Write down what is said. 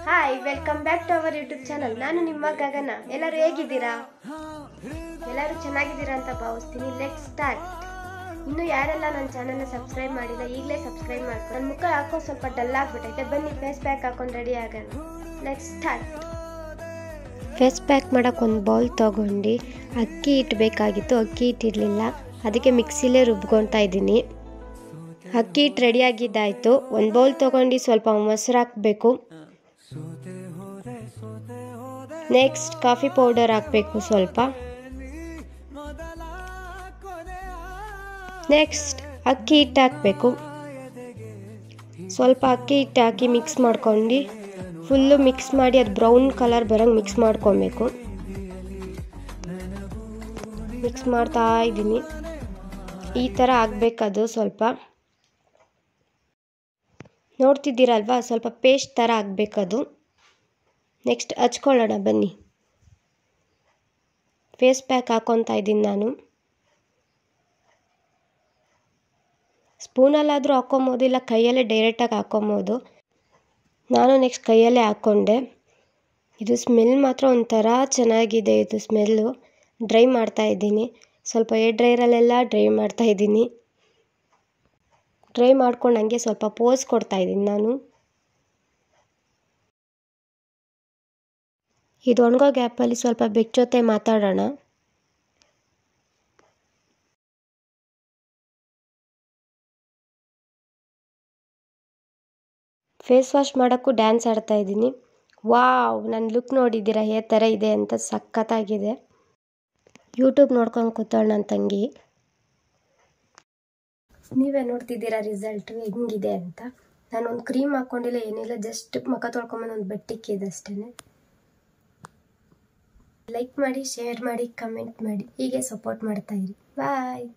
Hi, welcome back to our YouTube channel. ನಾನು ನಿಮ್ಮ ಗಗನ. ಎಲ್ಲರೂ ಹೇಗಿದ್ದೀರಾ? ಎಲ್ಲರೂ ಚೆನ್ನಾಗಿದ್ದೀರಾ ಅಂತ ಭಾವಿಸ್ತೀನಿ. Let's start. ಇನ್ನು ಯಾರೆಲ್ಲ ನನ್ನ ಚಾನಲ್ನ ಸಬ್ಸ್ಕ್ರೈಬ್ ಮಾಡಿಲ್ಲ, ಈಗಲೇ ಸಬ್ಸ್ಕ್ರೈಬ್ ಮಾಡ್ಕೊಂಡು. ನನ್ನ ಮುಖ ಹಾಕೋ ಸ್ವಲ್ಪ ಡಲ್ ಆಗಿಬಿಟ್ಟೈತೆ. ಬನ್ನಿ ಫೇಸ್ ಪ್ಯಾಕ್ ಹಾಕೊಂಡು ರೆಡಿ ಆಗೋಣ. Let's start. ಫೇಸ್ ಪ್ಯಾಕ್ ಮಾಡೋಕೆ ಒಂದು ಬೌಲ್ ತೊಗೊಂಡು ಅಕ್ಕಿ ಹಿಟ್ಟು ಬೇಕಾಗಿತ್ತು. ಅಕ್ಕಿ ಹಿಟ್ಟು ಇರಲಿಲ್ಲ, ಅದಕ್ಕೆ ಮಿಕ್ಸಿಲೇ ರುಬ್ಕೊತಾ ಇದ್ದೀನಿ. ಅಕ್ಕಿ ಹಿಟ್ಟು ರೆಡಿಯಾಗಿದ್ದಾಯಿತು. ಒಂದು ಬೌಲ್ ತೊಗೊಂಡು ಸ್ವಲ್ಪ ಮೊಸರು ಹಾಕಬೇಕು. ನೆಕ್ಸ್ಟ್ ಕಾಫಿ ಪೌಡರ್ ಹಾಕಬೇಕು ಸ್ವಲ್ಪ. ನೆಕ್ಸ್ಟ್ ಅಕ್ಕಿ ಹಿಟ್ಟು ಹಾಕಬೇಕು. ಸ್ವಲ್ಪ ಅಕ್ಕಿ ಹಿಟ್ಟು ಹಾಕಿ ಮಿಕ್ಸ್ ಮಾಡ್ಕೊಂಡು ಫುಲ್ಲು ಮಿಕ್ಸ್ ಮಾಡಿ ಅದು ಬ್ರೌನ್ ಕಲರ್ ಬರೋಂಗೆ ಮಿಕ್ಸ್ ಮಾಡ್ಕೊಬೇಕು. ಮಿಕ್ಸ್ ಮಾಡ್ತಾ ಇದ್ದೀನಿ. ಈ ಥರ ಆಗಬೇಕದು. ಸ್ವಲ್ಪ ನೋಡ್ತಿದ್ದೀರಲ್ವಾ, ಸ್ವಲ್ಪ ಪೇಸ್ಟ್ ಥರ ಆಗಬೇಕದು. ನೆಕ್ಸ್ಟ್ ಹಚ್ಕೊಳ್ಳೋಣ ಬನ್ನಿ. ಫೇಸ್ ಪ್ಯಾಕ್ ಹಾಕ್ಕೊತಾ ಇದ್ದೀನಿ ನಾನು. ಸ್ಪೂನಲ್ಲಾದರೂ ಹಾಕ್ಕೊಬೋದು, ಇಲ್ಲ ಕೈಯಲ್ಲೇ ಡೈರೆಕ್ಟಾಗಿ ಹಾಕ್ಕೊಬೋದು. ನಾನು ನೆಕ್ಸ್ಟ್ ಕೈಯಲ್ಲೇ ಹಾಕ್ಕೊಂಡೆ. ಇದು ಸ್ಮೆಲ್ ಮಾತ್ರ ಒಂಥರ ಚೆನ್ನಾಗಿದೆ. ಇದು ಸ್ಮೆಲ್ಲು ಡ್ರೈ ಮಾಡ್ತಾಯಿದ್ದೀನಿ. ಸ್ವಲ್ಪ ಏರ್ ಡ್ರೈಯರಲ್ಲೆಲ್ಲ ಡ್ರೈ ಮಾಡ್ತಾಯಿದ್ದೀನಿ. ಡ್ರೈ ಮಾಡ್ಕೊಂಡು ಹಂಗೆ ಸ್ವಲ್ಪ ಪೋಸ್ ಕೊಡ್ತಾಯಿದ್ದೀನಿ ನಾನು. ಇದು ಒಣಗೋ ಗ್ಯಾಪಲ್ಲಿ ಸ್ವಲ್ಪ ಬೆಕ್ ಜೊತೆ ಮಾತಾಡೋಣ. ಫೇಸ್ ವಾಶ್ ಮಾಡೋಕ್ಕೂ ಡ್ಯಾನ್ಸ್ ಆಡ್ತಾ ಇದ್ದೀನಿ. ವಾವ್, ನನ್ನ ಲುಕ್ ನೋಡಿದ್ದೀರಾ ಯಾವ ಥರ ಇದೆ ಅಂತ? ಸಖತ್ತಾಗಿದೆ. ಯೂಟ್ಯೂಬ್ ನೋಡ್ಕೊಂಡು ಕೂತಾಳೆ ನನ್ನ ತಂಗಿ. ನೀವೇ ನೋಡ್ತಿದ್ದೀರಾ ರಿಸಲ್ಟು ಹೆಂಗಿದೆ ಅಂತ. ನಾನೊಂದು ಕ್ರೀಮ್ ಹಾಕ್ಕೊಂಡಿಲ್ಲ, ಏನಿಲ್ಲ, ಜಸ್ಟ್ ಮುಖ ತೊಳ್ಕೊಂಬಂದು ಒಂದು ಬೆಟ್ಟಿಕ್ಕಿದೆ ಅಷ್ಟೇ. ಲೈಕ್ ಮಾಡಿ, ಶೇರ್ ಮಾಡಿ, ಕಮೆಂಟ್ ಮಾಡಿ, ಹೀಗೆ ಸಪೋರ್ಟ್ ಮಾಡ್ತಾಯಿರಿ. ಬಾಯ್.